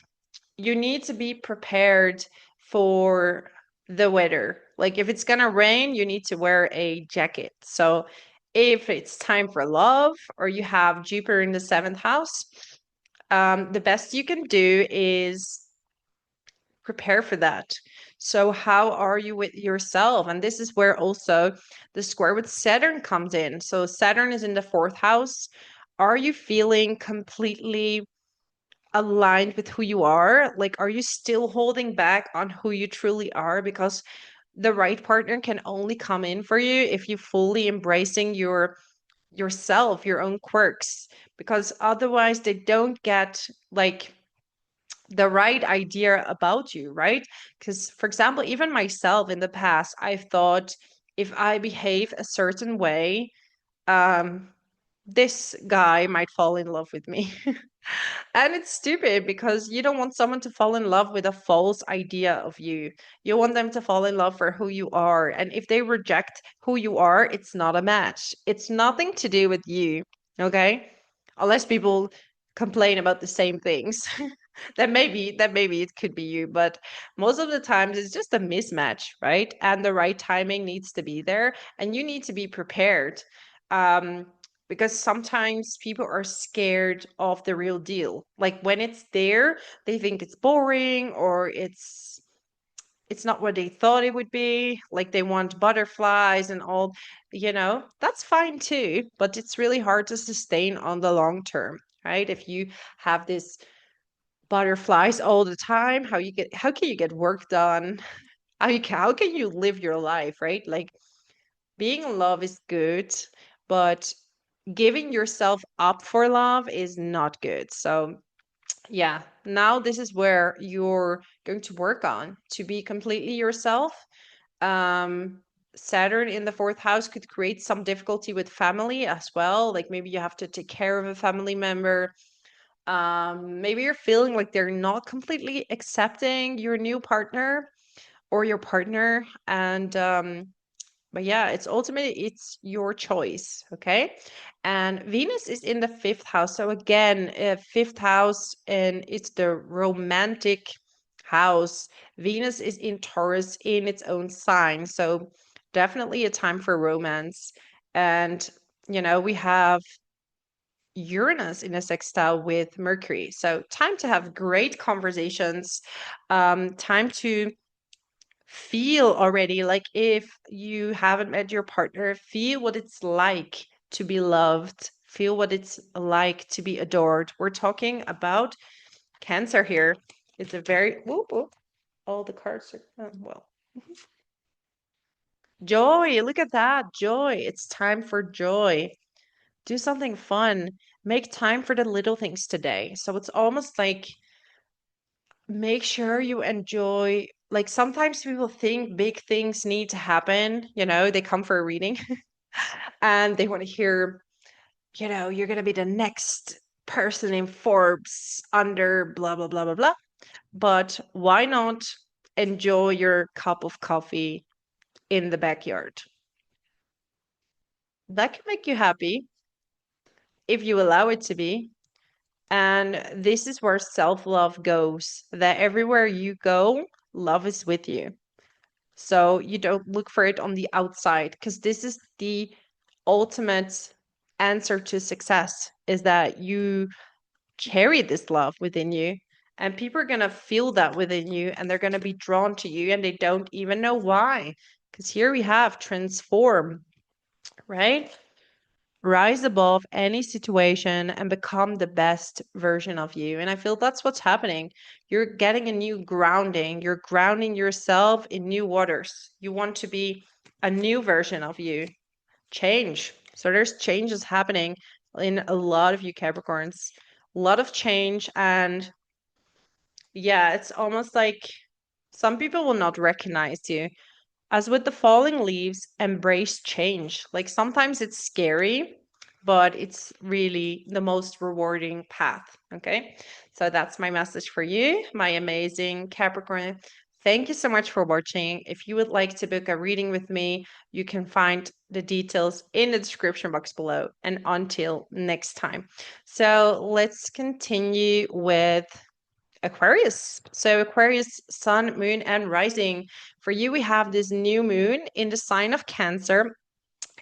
Speaker 1: you need to be prepared for the weather. Like, if it's gonna rain, you need to wear a jacket. So if it's time for love, or you have Jupiter in the seventh house, the best you can do is prepare for that. So how are you with yourself? And this is where also the square with Saturn comes in. So Saturn is in the fourth house. Are you feeling completely aligned with who you are? Like, are you still holding back on who you truly are? Because the right partner can only come in for you if you fully embracing yourself, your own quirks, because otherwise they don't get like the right idea about you, right? Because, for example, even myself in the past, I thought if I behave a certain way, um, this guy might fall in love with me. And it's stupid because you don't want someone to fall in love with a false idea of you. You want them to fall in love for who you are. And if they reject who you are, it's not a match. It's nothing to do with you. Okay? Unless people complain about the same things. Then maybe it could be you, but most of the times it's just a mismatch, right? And the right timing needs to be there, and you need to be prepared. Um, because sometimes people are scared of the real deal. Like, when it's there, they think it's boring, or it's not what they thought it would be. Like, they want butterflies and all, that's fine too, but it's really hard to sustain on the long term, right? If you have this butterflies all the time, how can you get work done? How can you live your life, right? Like, being in love is good, but giving yourself up for love is not good. So, yeah, now this is where you're going to work on to be completely yourself. Um, Saturn in the fourth house could create some difficulty with family as well. Like, maybe you have to take care of a family member. Maybe you're feeling like they're not completely accepting your new partner or your partner. And but yeah, it's your choice, okay? And Venus is in the fifth house. So again, fifth house, and it's the romantic house. Venus is in Taurus in its own sign. So definitely a time for romance. And we have Uranus in a sextile with Mercury. So time to have great conversations, time to feel already, like, if you haven't met your partner, feel what it's like to be loved, feel what it's like to be adored. We're talking about Cancer here. It's a very whoop, whoop. All the cards are well. Joy, look at that. Joy. It's time for joy. Do something fun. Make time for the little things today. So it's almost like, make sure you enjoy. Like, sometimes people think big things need to happen, they come for a reading and they want to hear, you're going to be the next person in Forbes under blah blah blah blah blah. But why not enjoy your cup of coffee in the backyard? That can make you happy if you allow it to be. And this is where self-love goes, that everywhere you go, love is with you. So you don't look for it on the outside, because this is the ultimate answer to success, is that you carry this love within you, and people are going to feel that within you, and they're going to be drawn to you, and they don't even know why. Because here we have transform, right? Rise above any situation and become the best version of you. And I feel that's what's happening. You're getting a new grounding. You're grounding yourself in new waters. You want to be a new version of you. Change. So there's changes happening in a lot of you Capricorns. A lot of change. And yeah, it's almost like some people will not recognize you. As with the falling leaves, embrace change. Like, sometimes it's scary, but it's really the most rewarding path. Okay. So that's my message for you, my amazing Capricorn. Thank you so much for watching. If you would like to book a reading with me, you can find the details in the description box below. And until next time. So let's continue with Aquarius. So Aquarius, sun, moon, and rising. For you, we have this new moon in the sign of Cancer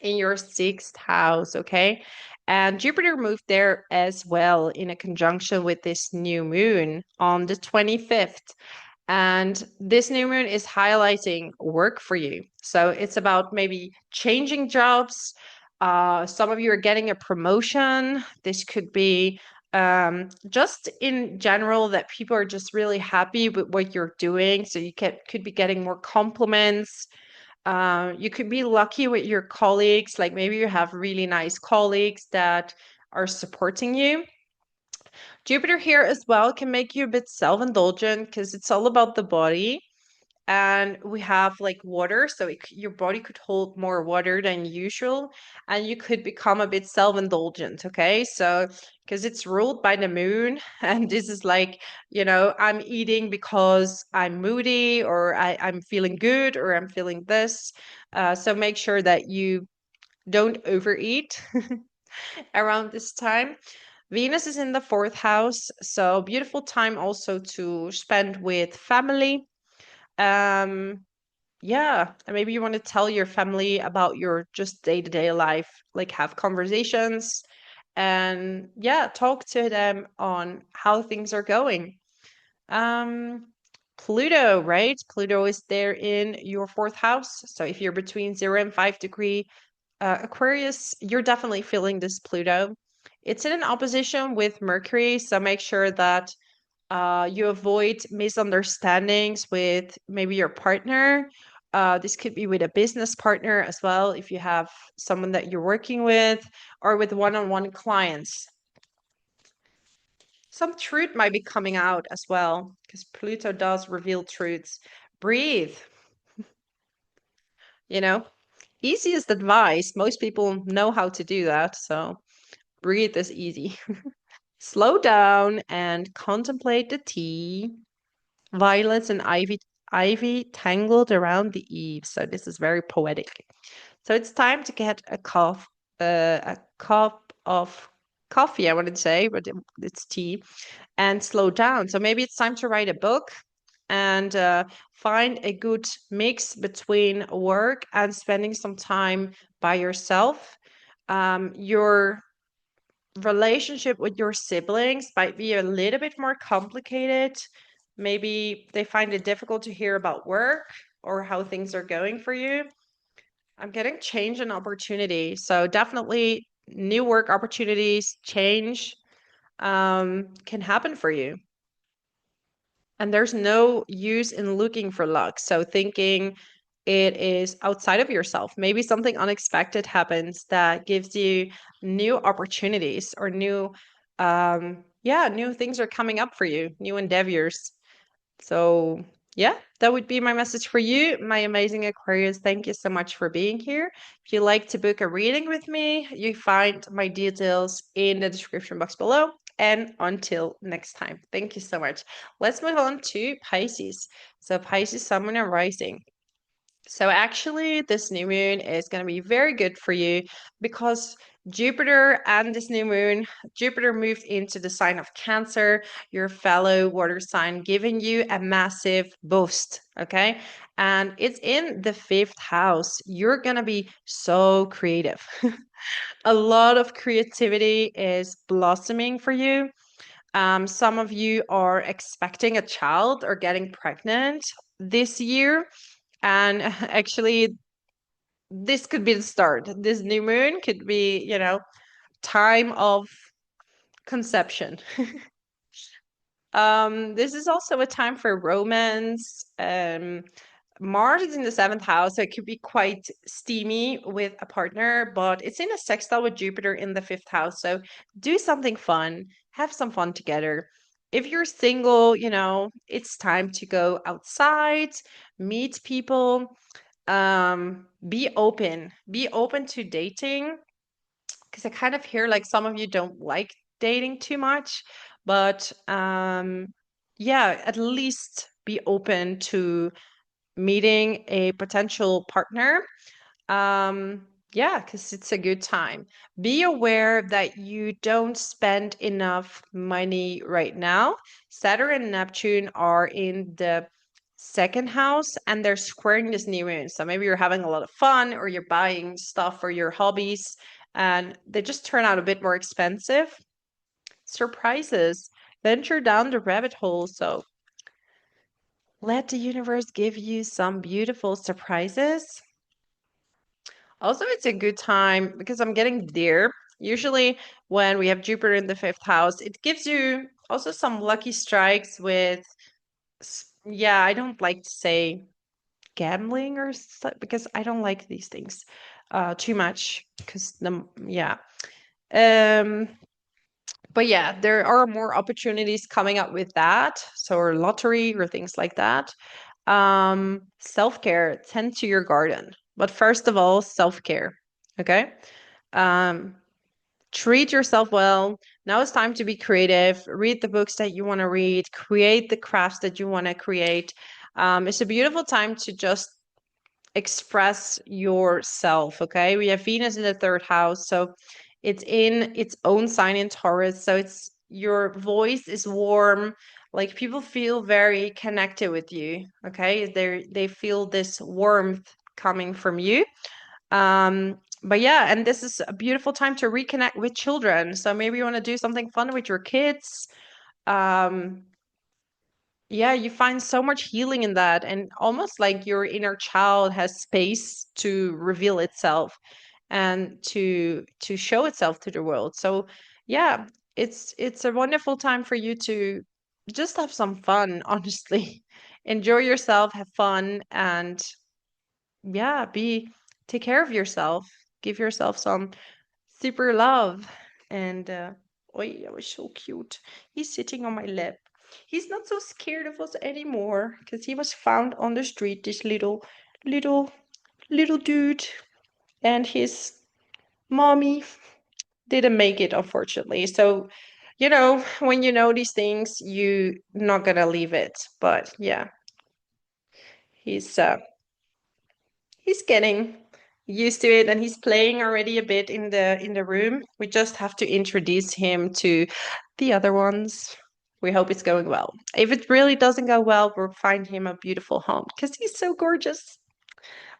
Speaker 1: in your sixth house, okay? And Jupiter moved there as well in a conjunction with this new moon on the 25th. And this new moon is highlighting work for you. So it's about maybe changing jobs. Some of you are getting a promotion. This could be just in general that people are just really happy with what you're doing. So you could be getting more compliments. You could be lucky with your colleagues, like maybe you have really nice colleagues that are supporting you. Jupiter here as well can make you a bit self-indulgent because it's all about the body. And we have like water, so your body could hold more water than usual, and you could become a bit self-indulgent, okay? So, because it's ruled by the moon, and this is like, I'm eating because I'm moody, or I'm feeling good, or I'm feeling this. So make sure that you don't overeat around this time. Venus is in the fourth house, so beautiful time also to spend with family. Um, yeah, and maybe you want to tell your family about your just day-to-day life, like have conversations and yeah, talk to them on how things are going. Um, Pluto, right? Pluto is there in your fourth house. So if you're between 0 and 5 degree Aquarius, you're definitely feeling this Pluto. It's in an opposition with Mercury, so make sure that you avoid misunderstandings with maybe your partner. This could be with a business partner as well, if you have someone that you're working with, or with one-on-one clients. Some truth might be coming out as well, because Pluto does reveal truths. Breathe, you know, easiest advice. Most people know how to do that, so breathe is easy. Slow down and contemplate the tea. Violets and ivy tangled around the eaves. So this is very poetic. So it's time to get a cup of coffee, I wanted to say, but it's tea, and slow down. So maybe it's time to write a book and find a good mix between work and spending some time by yourself. Your relationship with your siblings might be a little bit more complicated. Maybe they find it difficult to hear about work or how things are going for you. I'm getting change and opportunity. So definitely new work opportunities, change can happen for you. And there's no use in looking for luck. So thinking it is outside of yourself. Maybe something unexpected happens that gives you new opportunities or new things are coming up for you, new endeavors. So, yeah, that would be my message for you, my amazing Aquarius. Thank you so much for being here. If you'd like to book a reading with me, you find my details in the description box below. And until next time, thank you so much. Let's move on to Pisces. So, Pisces, Sun, Moon, and Rising. So actually, this new moon is going to be very good for you because Jupiter and this new moon, Jupiter moved into the sign of Cancer, your fellow water sign, giving you a massive boost. Okay. And it's in the fifth house. You're going to be so creative. A lot of creativity is blossoming for you. Some of you are expecting a child or getting pregnant this year. And actually, this could be the start. This new moon could be, time of conception. This is also a time for romance. Mars is in the seventh house, so it could be quite steamy with a partner, but it's in a sextile with Jupiter in the fifth house. So do something fun, have some fun together. If you're single, it's time to go outside, meet people, be open to dating. because I kind of hear like some of you don't like dating too much, but yeah, at least be open to meeting a potential partner. Yeah, because it's a good time. Be aware that you don't spend enough money right now. Saturn and Neptune are in the second house and they're squaring this new moon. So maybe you're having a lot of fun or you're buying stuff for your hobbies and they just turn out a bit more expensive. Surprises. Venture down the rabbit hole. So let the universe give you some beautiful surprises. Also, it's a good time because I'm getting there. Usually, when we have Jupiter in the fifth house, it gives you also some lucky strikes with, yeah, I don't like to say gambling or because I don't like these things too much because yeah. Um, but yeah, there are more opportunities coming up with that. So, or lottery or things like that. Self-care, tend to your garden. But first of all, self-care. Okay. Um, treat yourself well. Now it's time to be creative. Read the books that you want to read, create the crafts that you want to create. It's a beautiful time to just express yourself. Okay. We have Venus in the third house. So it's in its own sign in Taurus. So it's your voice is warm. Like people feel very connected with you. Okay. They feel this warmth coming from you. But yeah, and this is a beautiful time to reconnect with children. So maybe you want to do something fun with your kids. Um, yeah, you find so much healing in that, and almost like your inner child has space to reveal itself and to show itself to the world. So yeah, it's a wonderful time for you to just have some fun, honestly. Enjoy yourself, have fun, and yeah, take care of yourself. Give yourself some super love. And oh, that was so cute. He's sitting on my lap. He's not so scared of us anymore because he was found on the street, this little, little dude. And his mommy didn't make it, unfortunately. So, when you know these things, you not gonna leave it. But yeah, he's uh he's getting used to it and he's playing already a bit in the room. We just have to introduce him to the other ones. We hope it's going well. If it really doesn't go well, we'll find him a beautiful home because he's so gorgeous.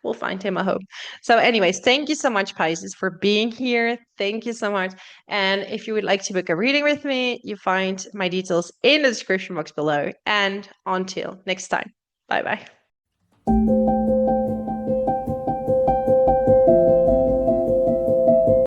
Speaker 1: We'll find him a home. So, anyways, thank you so much, Pisces, for being here. Thank you so much. And if you would like to book a reading with me, you find my details in the description box below. And until next time, bye bye.